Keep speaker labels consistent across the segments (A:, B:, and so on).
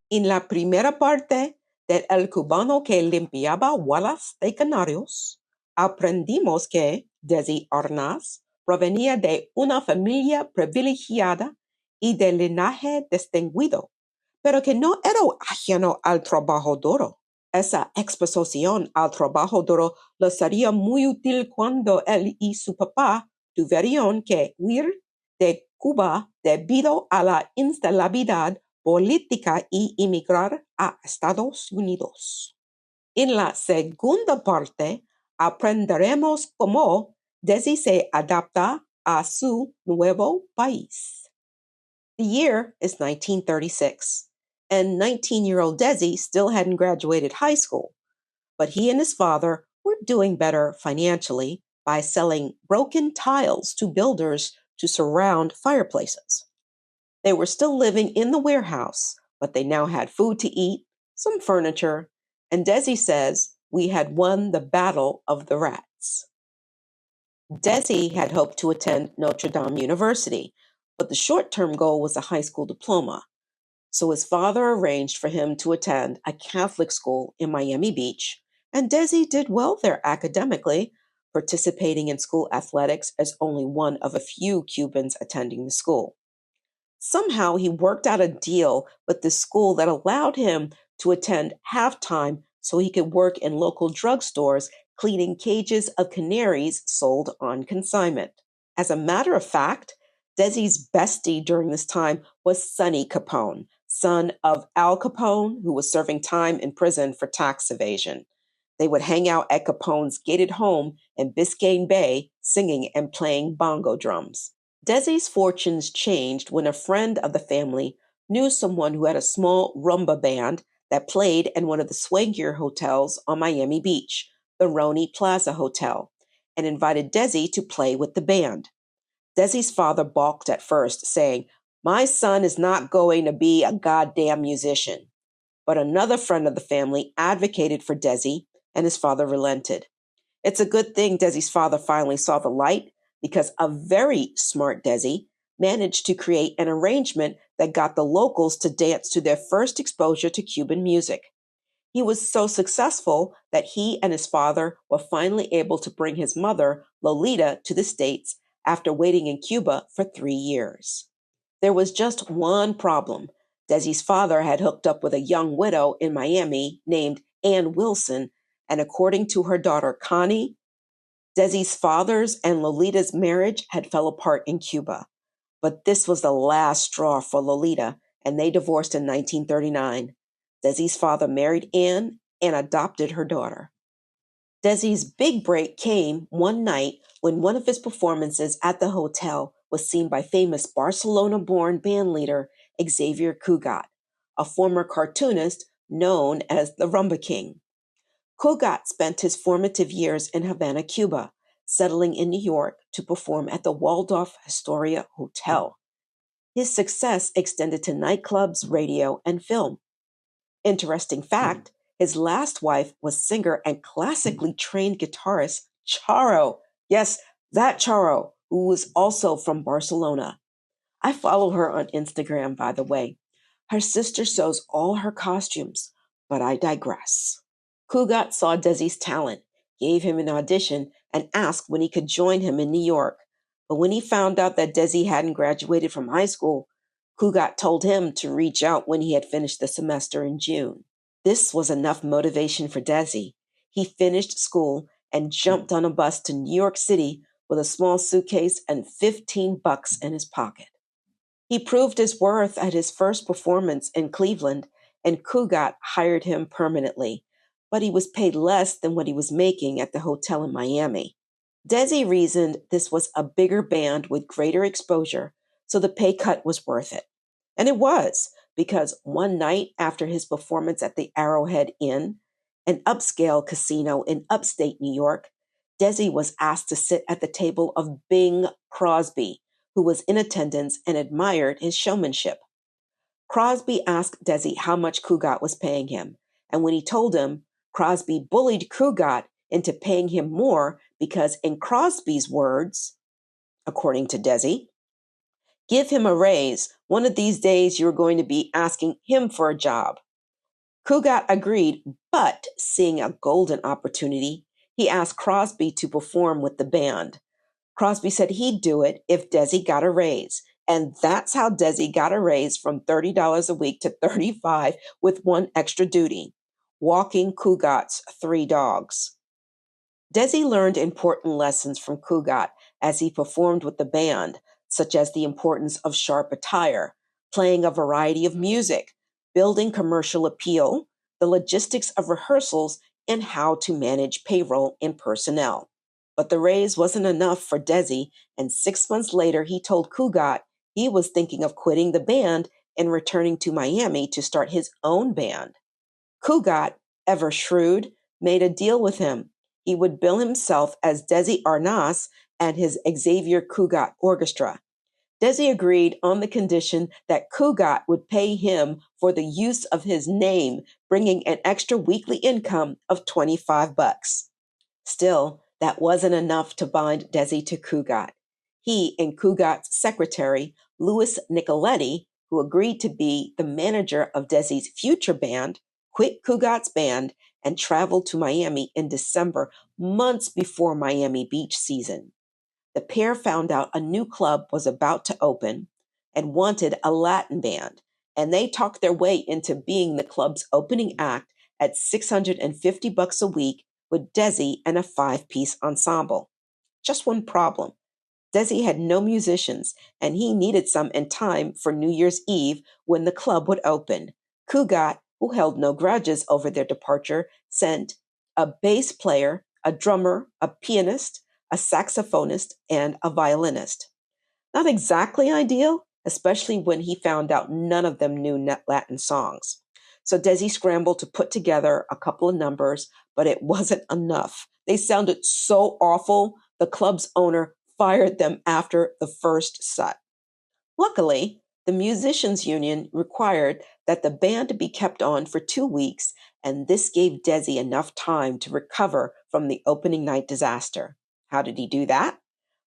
A: En la primera parte de El cubano que limpiaba walas de canarios, aprendimos que Desi Arnaz provenía de una familia privilegiada y de linaje distinguido, pero que no era ajeno al trabajo duro. Esa exposición al trabajo duro le sería muy útil cuando él y su papá tuvieron que huir de Cuba debido a la instabilidad política y emigrar a Estados Unidos. En la segunda parte, aprenderemos cómo Desi se adapta a su nuevo país. The year is 1936, and 19-year-old Desi still hadn't graduated high school, but he and his father were doing better financially by selling broken tiles to builders to surround fireplaces. They were still living in the warehouse, but they now had food to eat, some furniture, and Desi says we had won the battle of the rats. Desi had hoped to attend Notre Dame University, but the short-term goal was a high school diploma. So his father arranged for him to attend a Catholic school in Miami Beach, and Desi did well there academically, participating in school athletics as only one of a few Cubans attending the school. Somehow he worked out a deal with the school that allowed him to attend half-time so he could work in local drugstores cleaning cages of canaries sold on consignment. As a matter of fact, Desi's bestie during this time was Sonny Capone, son of Al Capone, who was serving time in prison for tax evasion. They would hang out at Capone's gated home in Biscayne Bay, singing and playing bongo drums. Desi's fortunes changed when a friend of the family knew someone who had a small rumba band that played in one of the swankier hotels on Miami Beach, the Roni Plaza Hotel, and invited Desi to play with the band. Desi's father balked at first, saying, "My son is not going to be a goddamn musician." But another friend of the family advocated for Desi, and his father relented. It's a good thing Desi's father finally saw the light, because a very smart Desi managed to create an arrangement that got the locals to dance to their first exposure to Cuban music. He was so successful that he and his father were finally able to bring his mother, Lolita, to the States after waiting in Cuba for 3 years. There was just one problem. Desi's father had hooked up with a young widow in Miami named Ann Wilson, and according to her daughter Connie, Desi's father's and Lolita's marriage had fell apart in Cuba. But this was the last straw for Lolita, and they divorced in 1939. Desi's father married Ann and adopted her daughter. Desi's big break came one night when one of his performances at the hotel was seen by famous Barcelona-born bandleader Xavier Cugat, a former cartoonist known as the Rumba King. Cugat spent his formative years in Havana, Cuba, settling in New York to perform at the Waldorf Astoria Hotel. His success extended to nightclubs, radio, and film. Interesting fact, his last wife was singer and classically trained guitarist Charo. Yes, that Charo, who was also from Barcelona. I follow her on Instagram, by the way. Her sister sews all her costumes, but I digress. Cugat saw Desi's talent, gave him an audition, and asked when he could join him in New York. But when he found out that Desi hadn't graduated from high school, Cugat told him to reach out when he had finished the semester in June. This was enough motivation for Desi. He finished school and jumped on a bus to New York City with a small suitcase and $15 in his pocket. He proved his worth at his first performance in Cleveland, and Cugat hired him permanently, but he was paid less than what he was making at the hotel in Miami. Desi reasoned this was a bigger band with greater exposure, so the pay cut was worth it. And it was, because one night after his performance at the Arrowhead Inn, an upscale casino in upstate New York, Desi was asked to sit at the table of Bing Crosby, who was in attendance and admired his showmanship. Crosby asked Desi how much Cugat was paying him, and when he told him, Crosby bullied Cugat into paying him more because, in Crosby's words, according to Desi, Give him a raise. One of these days you're going to be asking him for a job. Cugat agreed, but seeing a golden opportunity, he asked Crosby to perform with the band. Crosby said he'd do it if Desi got a raise. And that's how Desi got a raise from $30 a week to $35 with one extra duty, walking Cugat's 3 dogs. Desi learned important lessons from Cugat as he performed with the band, such as the importance of sharp attire, playing a variety of music, building commercial appeal, the logistics of rehearsals, and how to manage payroll and personnel. But the raise wasn't enough for Desi, and 6 months later he told Cugat he was thinking of quitting the band and returning to Miami to start his own band. Cugat, ever shrewd, made a deal with him. He would bill himself as Desi Arnaz and his Xavier Cugat Orchestra. Desi agreed on the condition that Cugat would pay him for the use of his name, bringing an extra weekly income of $25. Still, that wasn't enough to bind Desi to Cugat. He and Cugat's secretary, Louis Nicoletti, who agreed to be the manager of Desi's future band, quit Cugat's band and traveled to Miami in December, months before Miami Beach season. The pair found out a new club was about to open and wanted a Latin band, and they talked their way into being the club's opening act at $650 a week with Desi and a 5-piece ensemble. Just one problem. Desi had no musicians, and he needed some in time for New Year's Eve when the club would open. Cugat, who held no grudges over their departure, sent a bass player, a drummer, a pianist, a saxophonist, and a violinist. Not exactly ideal, especially when he found out none of them knew Latin songs. So Desi scrambled to put together a couple of numbers, but it wasn't enough. They sounded so awful, the club's owner fired them after the first set. Luckily, the musicians' union required that the band be kept on for 2 weeks, and this gave Desi enough time to recover from the opening night disaster. How did he do that?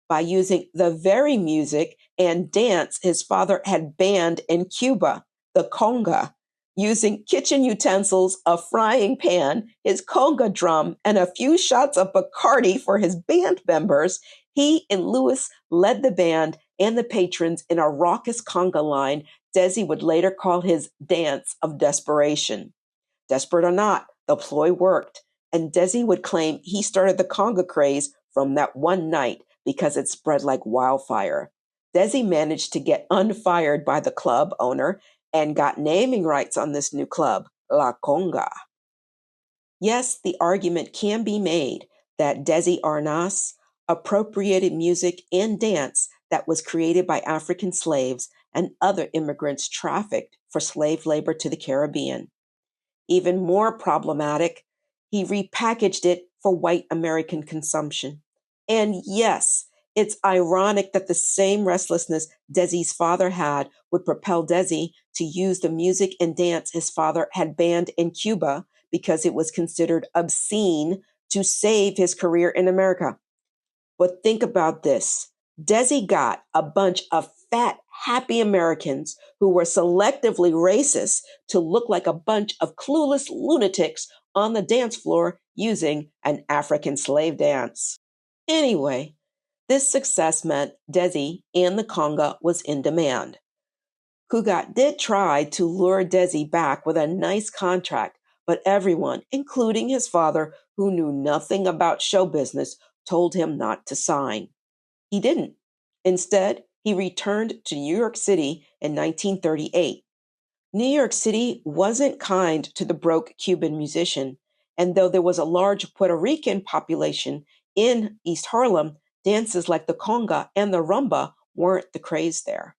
A: By using the very music and dance his father had banned in Cuba, the conga, using kitchen utensils, a frying pan, his conga drum, and a few shots of Bacardi for his band members. He and Louis led the band and the patrons in a raucous conga line Desi would later call his dance of desperation. Desperate or not, the ploy worked, and Desi would claim he started the conga craze from that one night because it spread like wildfire. Desi managed to get unfired by the club owner and got naming rights on this new club, La Conga. Yes, the argument can be made that Desi Arnaz appropriated music and dance that was created by African slaves and other immigrants trafficked for slave labor to the Caribbean. Even more problematic, he repackaged it for white American consumption. And yes, it's ironic that the same restlessness Desi's father had would propel Desi to use the music and dance his father had banned in Cuba because it was considered obscene to save his career in America. But think about this. Desi got a bunch of fat, happy Americans who were selectively racist to look like a bunch of clueless lunatics on the dance floor using an African slave dance. Anyway, this success meant Desi and the conga was in demand. Cugat did try to lure Desi back with a nice contract, but everyone, including his father, who knew nothing about show business, told him not to sign. He didn't. Instead, he returned to New York City in 1938. New York City wasn't kind to the broke Cuban musician, and though there was a large Puerto Rican population in East Harlem, dances like the conga and the rumba weren't the craze there.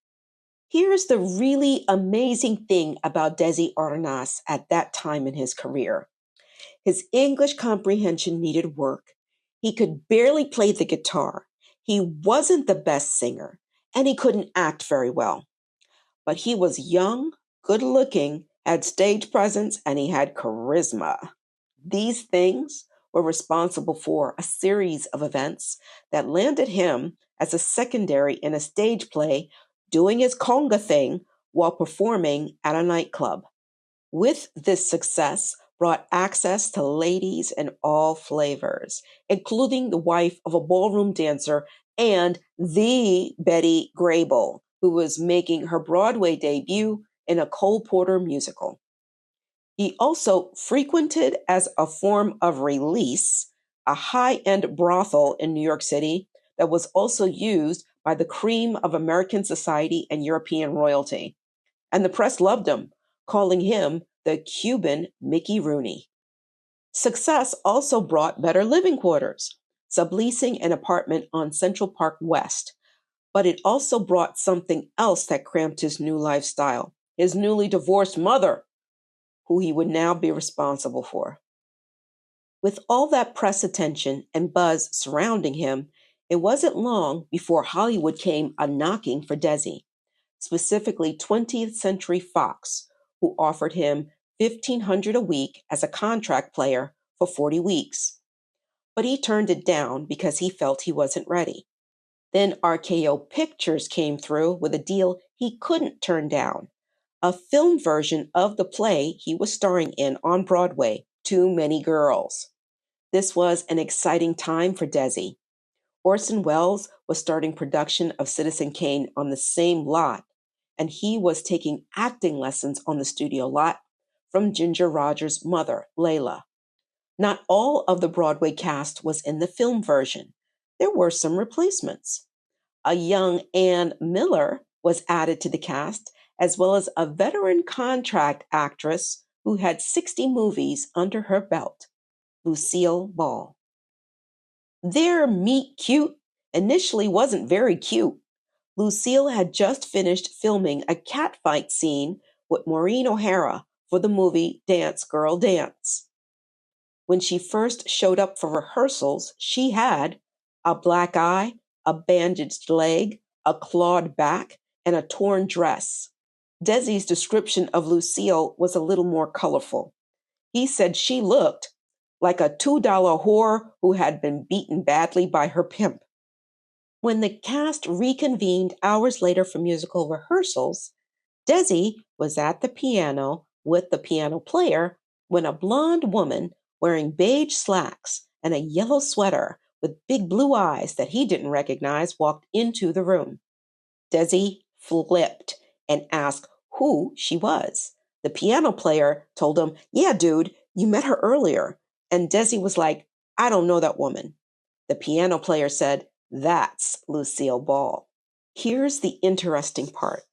A: Here's the really amazing thing about Desi Arnaz at that time in his career. His English comprehension needed work. He could barely play the guitar. He wasn't the best singer, and he couldn't act very well. But he was young, good looking, had stage presence, and he had charisma. These things were responsible for a series of events that landed him as a secondary in a stage play doing his conga thing while performing at a nightclub. With this success brought access to ladies in all flavors, including the wife of a ballroom dancer and the Betty Grable, who was making her Broadway debut in a Cole Porter musical. He also frequented as a form of release a high-end brothel in New York City that was also used by the cream of American society and European royalty. And the press loved him, calling him the Cuban Mickey Rooney. Success also brought better living quarters, subleasing an apartment on Central Park West. But it also brought something else that cramped his new lifestyle: his newly divorced mother, who he would now be responsible for. With all that press attention and buzz surrounding him, it wasn't long before Hollywood came a knocking for Desi, specifically 20th Century Fox, who offered him $1,500 a week as a contract player for 40 weeks. But he turned it down because he felt he wasn't ready. Then RKO Pictures came through with a deal he couldn't turn down: a film version of the play he was starring in on Broadway, Too Many Girls. This was an exciting time for Desi. Orson Welles was starting production of Citizen Kane on the same lot, and he was taking acting lessons on the studio lot from Ginger Rogers' mother, Layla. Not all of the Broadway cast was in the film version. There were some replacements. A young Ann Miller was added to the cast, as well as a veteran contract actress who had 60 movies under her belt, Lucille Ball. Their meet cute initially wasn't very cute. Lucille had just finished filming a catfight scene with Maureen O'Hara for the movie Dance Girl Dance. When she first showed up for rehearsals, she had a black eye, a bandaged leg, a clawed back, and a torn dress. Desi's description of Lucille was a little more colorful. He said she looked like a $2 whore who had been beaten badly by her pimp. When the cast reconvened hours later for musical rehearsals, Desi was at the piano with the piano player when a blonde woman wearing beige slacks and a yellow sweater with big blue eyes that he didn't recognize walked into the room. Desi flipped and asked who she was. The piano player told him, "Yeah, dude, you met her earlier." And Desi was like, "I don't know that woman." The piano player said, "That's Lucille Ball." Here's the interesting part.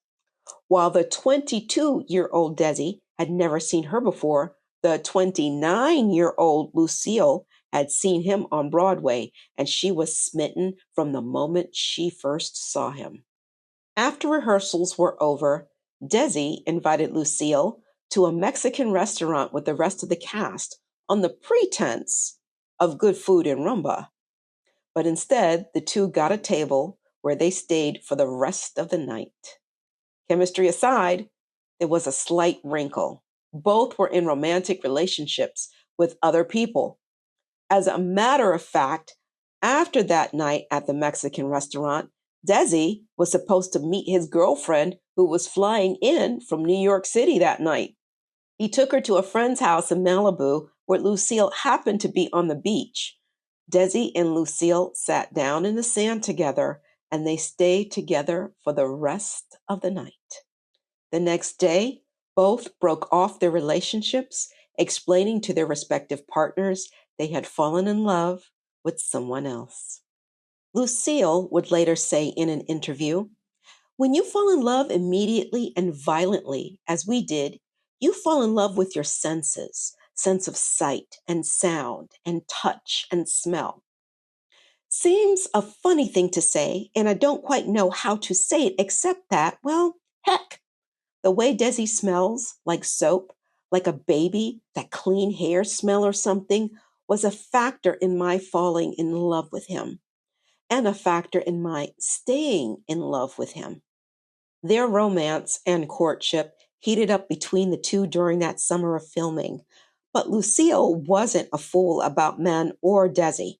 A: While the 22-year-old Desi had never seen her before, the 29-year-old Lucille had seen him on Broadway, and she was smitten from the moment she first saw him. After rehearsals were over, Desi invited Lucille to a Mexican restaurant with the rest of the cast on the pretense of good food and rumba. But instead, the two got a table where they stayed for the rest of the night. Chemistry aside, there was a slight wrinkle. Both were in romantic relationships with other people. As a matter of fact, after that night at the Mexican restaurant, Desi was supposed to meet his girlfriend who was flying in from New York City that night. He took her to a friend's house in Malibu where Lucille happened to be on the beach. Desi and Lucille sat down in the sand together, and they stayed together for the rest of the night. The next day, both broke off their relationships, explaining to their respective partners they had fallen in love with someone else. Lucille would later say in an interview, "When you fall in love immediately and violently, as we did, you fall in love with your senses, sense of sight and sound and touch and smell." Seems a funny thing to say, and I don't quite know how to say it except that, well, heck, the way Desi smells, like soap, like a baby, that clean hair smell or something, was a factor in my falling in love with him, and a factor in my staying in love with him. Their romance and courtship heated up between the two during that summer of filming, but Lucille wasn't a fool about men or Desi.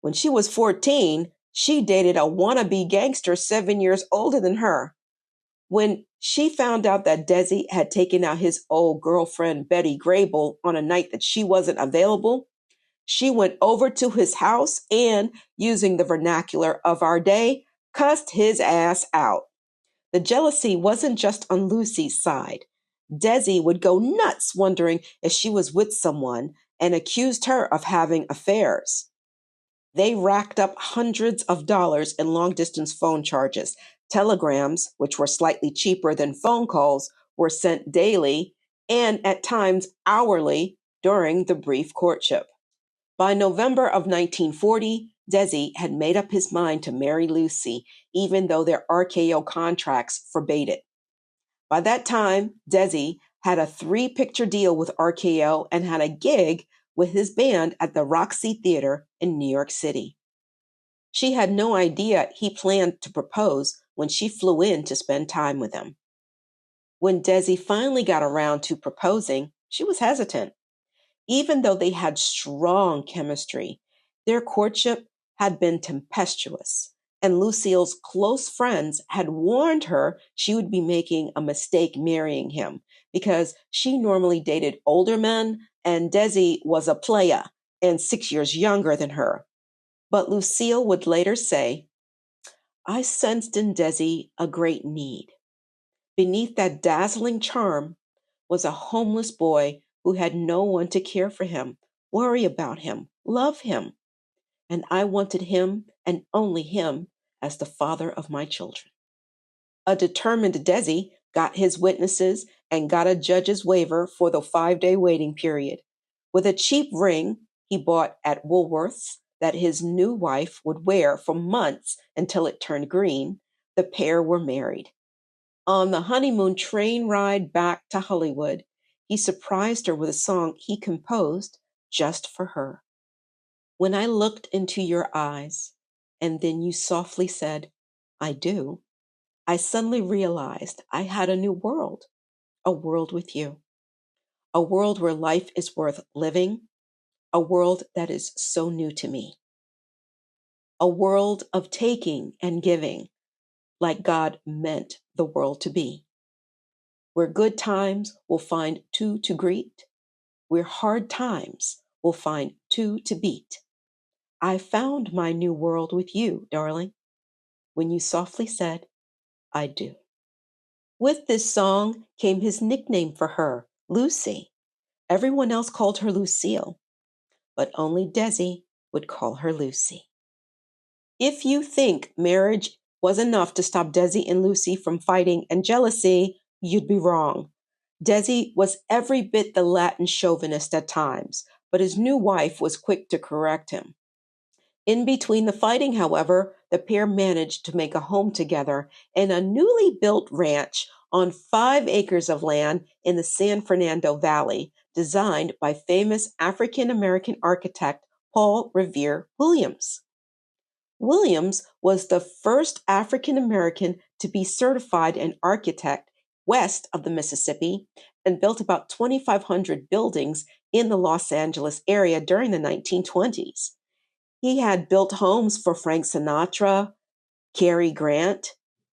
A: When she was 14, she dated a wannabe gangster 7 years older than her. When she found out that Desi had taken out his old girlfriend, Betty Grable, on a night that she wasn't available, she went over to his house and, using the vernacular of our day, cussed his ass out. The jealousy wasn't just on Lucy's side. Desi would go nuts wondering if she was with someone and accused her of having affairs. They racked up hundreds of dollars in long-distance phone charges. Telegrams, which were slightly cheaper than phone calls, were sent daily and at times hourly during the brief courtship. By November of 1940, Desi had made up his mind to marry Lucy, even though their RKO contracts forbade it. By that time, Desi had a 3-picture deal with RKO and had a gig with his band at the Roxy Theater in New York City. She had no idea he planned to propose when she flew in to spend time with him. When Desi finally got around to proposing, she was hesitant. Even though they had strong chemistry, their courtship had been tempestuous, and Lucille's close friends had warned her she would be making a mistake marrying him because she normally dated older men and Desi was a playa and 6 years younger than her. But Lucille would later say, "I sensed in Desi a great need. Beneath that dazzling charm was a homeless boy who had no one to care for him, worry about him, love him. And I wanted him and only him as the father of my children." A determined Desi got his witnesses and got a judge's waiver for the 5-day waiting period. With a cheap ring he bought at Woolworth's that his new wife would wear for months until it turned green, the pair were married. On the honeymoon train ride back to Hollywood, he surprised her with a song he composed just for her. "When I looked into your eyes, and then you softly said, 'I do,' I suddenly realized I had a new world, a world with you, a world where life is worth living, a world that is so new to me, a world of taking and giving, like God meant the world to be, where good times will find two to greet, where hard times will find two to beat. I found my new world with you, darling, when you softly said, 'I do.'" With this song came his nickname for her, Lucy. Everyone else called her Lucille, but only Desi would call her Lucy. If you think marriage was enough to stop Desi and Lucy from fighting and jealousy, you'd be wrong. Desi was every bit the Latin chauvinist at times, but his new wife was quick to correct him. In between the fighting, however, the pair managed to make a home together in a newly built ranch on 5 acres of land in the San Fernando Valley, designed by famous African-American architect Paul Revere Williams. Williams was the first African-American to be certified an architect west of the Mississippi and built about 2,500 buildings in the Los Angeles area during the 1920s. He had built homes for Frank Sinatra, Cary Grant,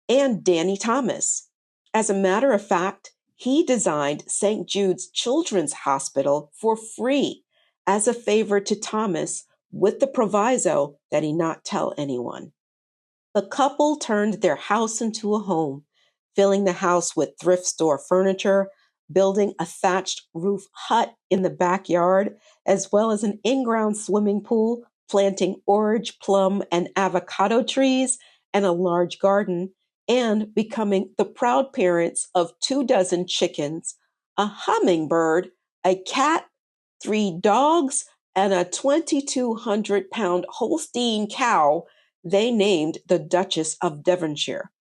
A: and Danny Thomas. As a matter of fact, he designed St. Jude's Children's Hospital for free as a favor to Thomas, with the proviso that he not tell anyone. The couple turned their house into a home, filling the house with thrift store furniture, building a thatched roof hut in the backyard, as well as an in-ground swimming pool, planting orange, plum, and avocado trees, and a large garden, and becoming the proud parents of 24 chickens, a hummingbird, a cat, 3 dogs, and a 2,200-pound Holstein cow they named the Duchess of Devonshire.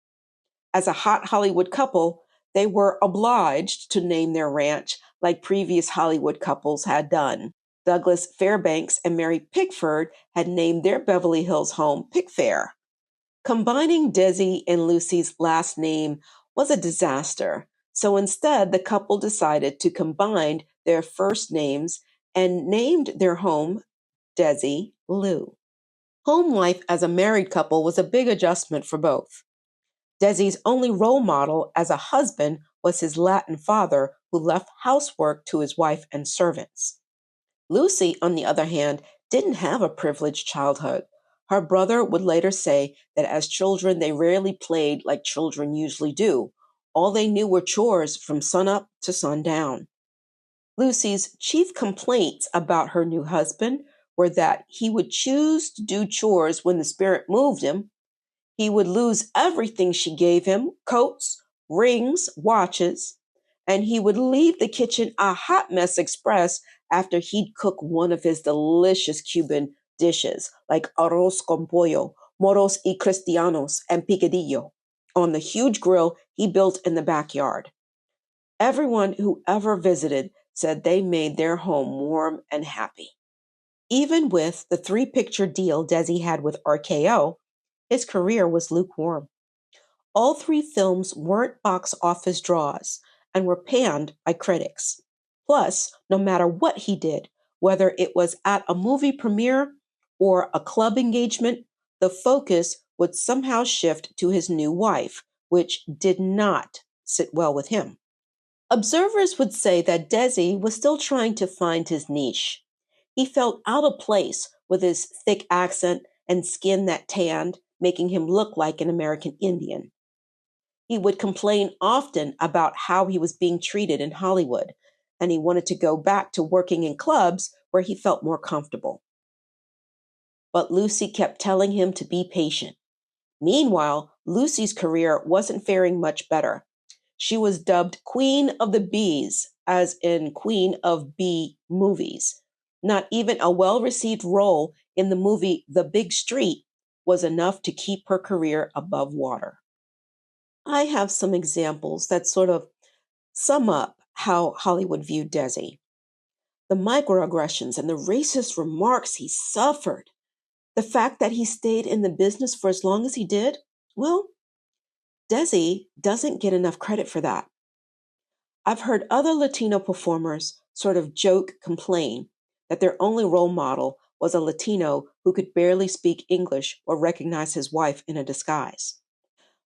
A: As a hot Hollywood couple, they were obliged to name their ranch like previous Hollywood couples had done. Douglas Fairbanks and Mary Pickford had named their Beverly Hills home Pickfair. Combining Desi and Lucy's last name was a disaster, so instead the couple decided to combine their first names and named their home Desi Lou. Home life as a married couple was a big adjustment for both. Desi's only role model as a husband was his Latin father, who left housework to his wife and servants. Lucy, on the other hand, didn't have a privileged childhood. Her brother would later say that as children, they rarely played like children usually do. All they knew were chores from sunup to sundown. Lucy's chief complaints about her new husband were that he would choose to do chores when the spirit moved him. He would lose everything she gave him: coats, rings, watches, and he would leave the kitchen a hot mess express after he'd cook one of his delicious Cuban dishes like arroz con pollo, moros y cristianos, and picadillo on the huge grill he built in the backyard. Everyone who ever visited said they made their home warm and happy. Even with the 3-picture deal Desi had with RKO, his career was lukewarm. All 3 films weren't box office draws and were panned by critics. Plus, no matter what he did, whether it was at a movie premiere or a club engagement, the focus would somehow shift to his new wife, which did not sit well with him. Observers would say that Desi was still trying to find his niche. He felt out of place with his thick accent and skin that tanned, making him look like an American Indian. He would complain often about how he was being treated in Hollywood, and he wanted to go back to working in clubs where he felt more comfortable. But Lucy kept telling him to be patient. Meanwhile, Lucy's career wasn't faring much better. She was dubbed Queen of the Bees, as in Queen of B movies. Not even a well-received role in the movie The Big Street was enough to keep her career above water. I have some examples that sort of sum up how Hollywood viewed Desi. The microaggressions and the racist remarks he suffered. The fact that he stayed in the business for as long as he did, well, Desi doesn't get enough credit for that. I've heard other Latino performers sort of complain that their only role model was a Latino who could barely speak English or recognize his wife in a disguise.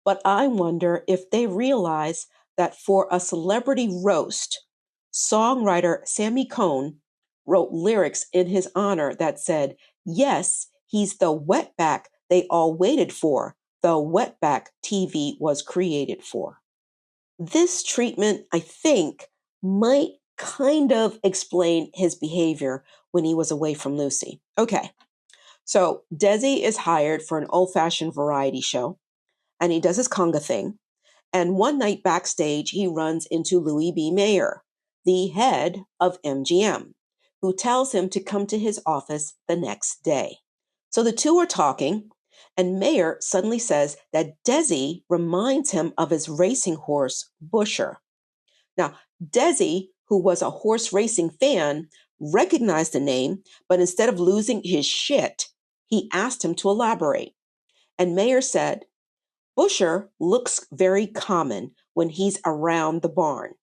A: But I wonder if they realize that for a celebrity roast, songwriter Sammy Cohn wrote lyrics in his honor that said, "Yes, he's the wetback they all waited for, the wetback TV was created for." This treatment, I think, might kind of explain his behavior when he was away from Lucy. Okay, so Desi is hired for an old-fashioned variety show, and he does his conga thing. And one night backstage, he runs into Louis B. Mayer, the head of MGM, who tells him to come to his office the next day. So the two are talking, and Mayer suddenly says that Desi reminds him of his racing horse, Busher. Now, Desi, who was a horse racing fan, recognized the name, but instead of losing his shit, he asked him to elaborate. And Mayer said, "Busher looks very common when he's around the barn,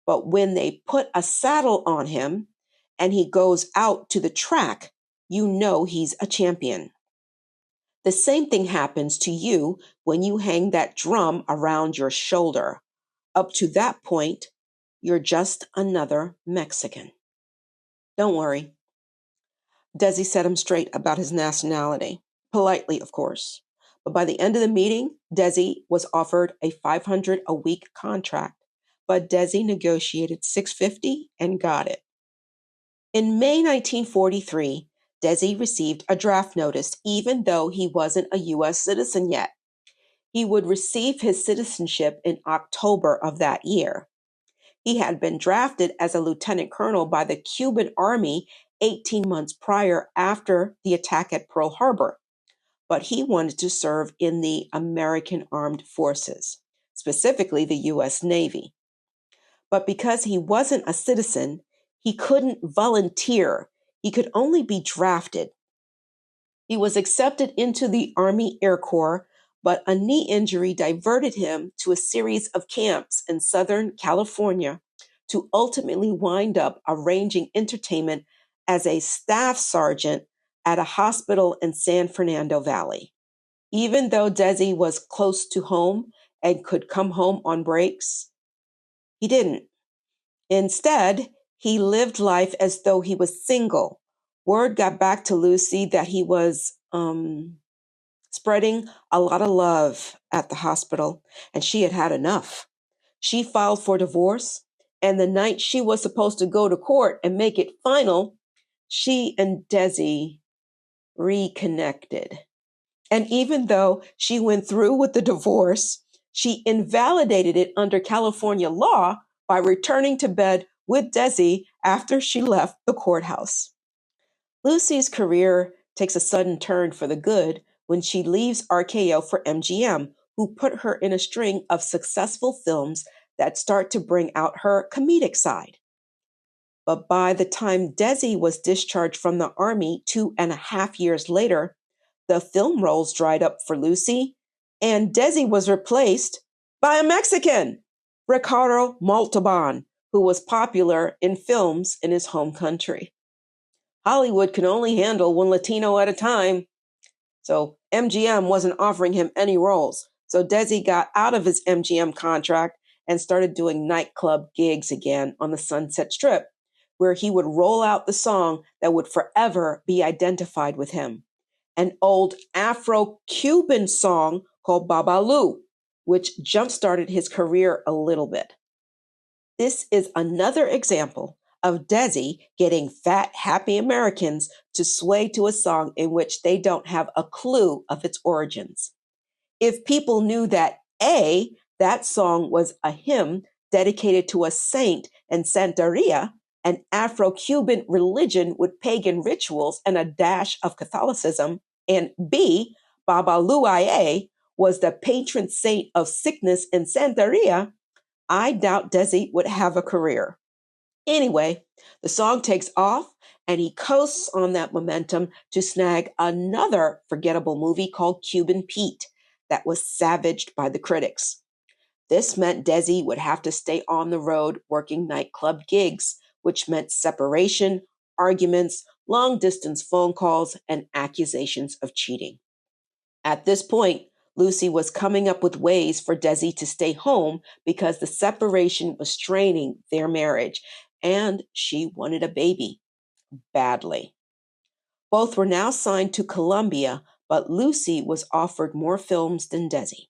A: but when they put a saddle on him and he goes out to the track, you know he's a champion. The same thing happens to you when you hang that drum around your shoulder. Up to that point, you're just another Mexican." Don't worry. Desi set him straight about his nationality, politely, of course. But by the end of the meeting, Desi was offered a $500 a week contract, but Desi negotiated $650 and got it. In May 1943, Desi received a draft notice, even though he wasn't a U.S. citizen yet. He would receive his citizenship in October of that year. He had been drafted as a lieutenant colonel by the Cuban Army 18 months prior, after the attack at Pearl Harbor. But he wanted to serve in the American Armed Forces, specifically the U.S. Navy. But because he wasn't a citizen, he couldn't volunteer. He could only be drafted. He was accepted into the Army Air Corps, but a knee injury diverted him to a series of camps in Southern California to ultimately wind up arranging entertainment as a staff sergeant at a hospital in San Fernando Valley. Even though Desi was close to home and could come home on breaks? He didn't. Instead, he lived life as though he was single. Word got back to Lucy that he was spreading a lot of love at the hospital, and she had had enough. She filed for divorce, and the night she was supposed to go to court and make it final, she and Desi reconnected. And even though she went through with the divorce, she invalidated it under California law by returning to bed with Desi after she left the courthouse. Lucy's career takes a sudden turn for the good when she leaves RKO for MGM, who put her in a string of successful films that start to bring out her comedic side. But by the time Desi was discharged from the Army 2.5 years later, the film roles dried up for Lucy, and Desi was replaced by a Mexican, Ricardo Montalban, who was popular in films in his home country. Hollywood could only handle one Latino at a time, so MGM wasn't offering him any roles. So Desi got out of his MGM contract and started doing nightclub gigs again on the Sunset Strip, where he would roll out the song that would forever be identified with him, an old Afro-Cuban song called Babalu, which jump-started his career a little bit. This is another example of Desi getting fat, happy Americans to sway to a song in which they don't have a clue of its origins. If people knew that A, that song was a hymn dedicated to a saint in Santeria, an Afro-Cuban religion with pagan rituals and a dash of Catholicism, and B, Babaluaye was the patron saint of sickness in Santeria, I doubt Desi would have a career. Anyway, the song takes off, and he coasts on that momentum to snag another forgettable movie called Cuban Pete that was savaged by the critics. This meant Desi would have to stay on the road working nightclub gigs, which meant separation, arguments, long-distance phone calls, and accusations of cheating. At this point, Lucy was coming up with ways for Desi to stay home because the separation was straining their marriage, and she wanted a baby badly. Both were now signed to Columbia, but Lucy was offered more films than Desi.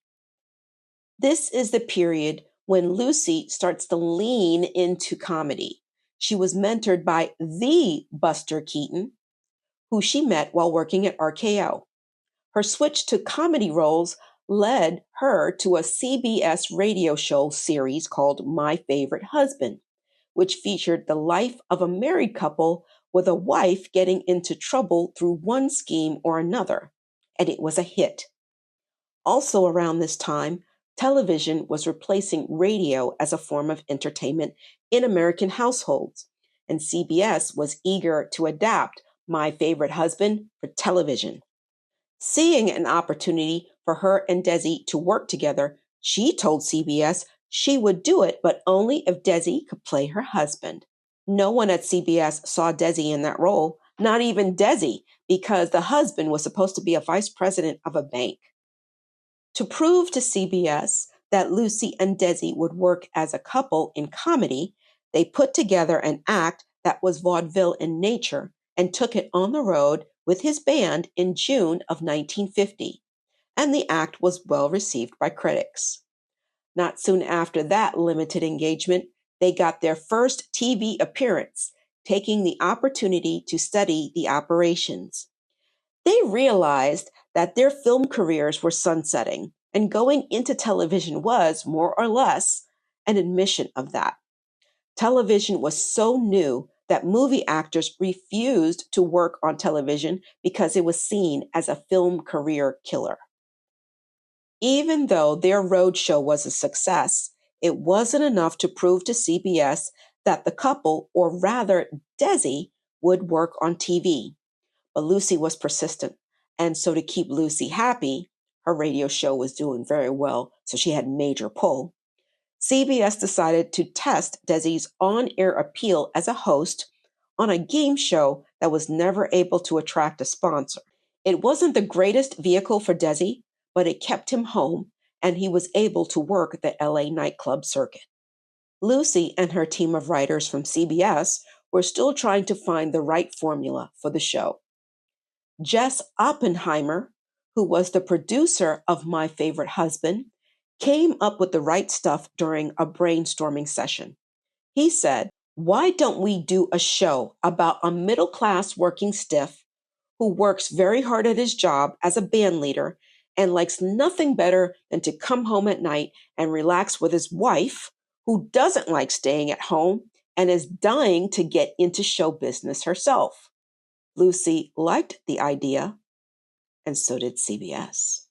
A: This is the period when Lucy starts to lean into comedy. She was mentored by the Buster Keaton, who she met while working at RKO. Her switch to comedy roles led her to a CBS radio show series called My Favorite Husband, which featured the life of a married couple with a wife getting into trouble through one scheme or another, and it was a hit. Also around this time, television was replacing radio as a form of entertainment in American households, and CBS was eager to adapt My Favorite Husband for television. Seeing an opportunity for her and Desi to work together, she told CBS she would do it, but only if Desi could play her husband. No one at CBS saw Desi in that role, not even Desi, because the husband was supposed to be a vice president of a bank. To prove to CBS that Lucy and Desi would work as a couple in comedy, they put together an act that was vaudeville in nature and took it on the road with his band in June of 1950, and the act was well received by critics. Not soon after that limited engagement, they got their first TV appearance, taking the opportunity to study the operations. They realized that their film careers were sunsetting, and going into television was, more or less, an admission of that. Television was so new that movie actors refused to work on television because it was seen as a film career killer. Even though their roadshow was a success, it wasn't enough to prove to CBS that the couple, or rather Desi, would work on TV. But Lucy was persistent, and so to keep Lucy happy, her radio show was doing very well, so she had major pull. CBS decided to test Desi's on-air appeal as a host on a game show that was never able to attract a sponsor. It wasn't the greatest vehicle for Desi, but it kept him home, and he was able to work the LA nightclub circuit. Lucy and her team of writers from CBS were still trying to find the right formula for the show. Jess Oppenheimer, who was the producer of My Favorite Husband, came up with the right stuff during a brainstorming session. He said, "Why don't we do a show about a middle-class working stiff who works very hard at his job as a band leader and likes nothing better than to come home at night and relax with his wife, who doesn't like staying at home and is dying to get into show business herself?" Lucy liked the idea, and so did CBS.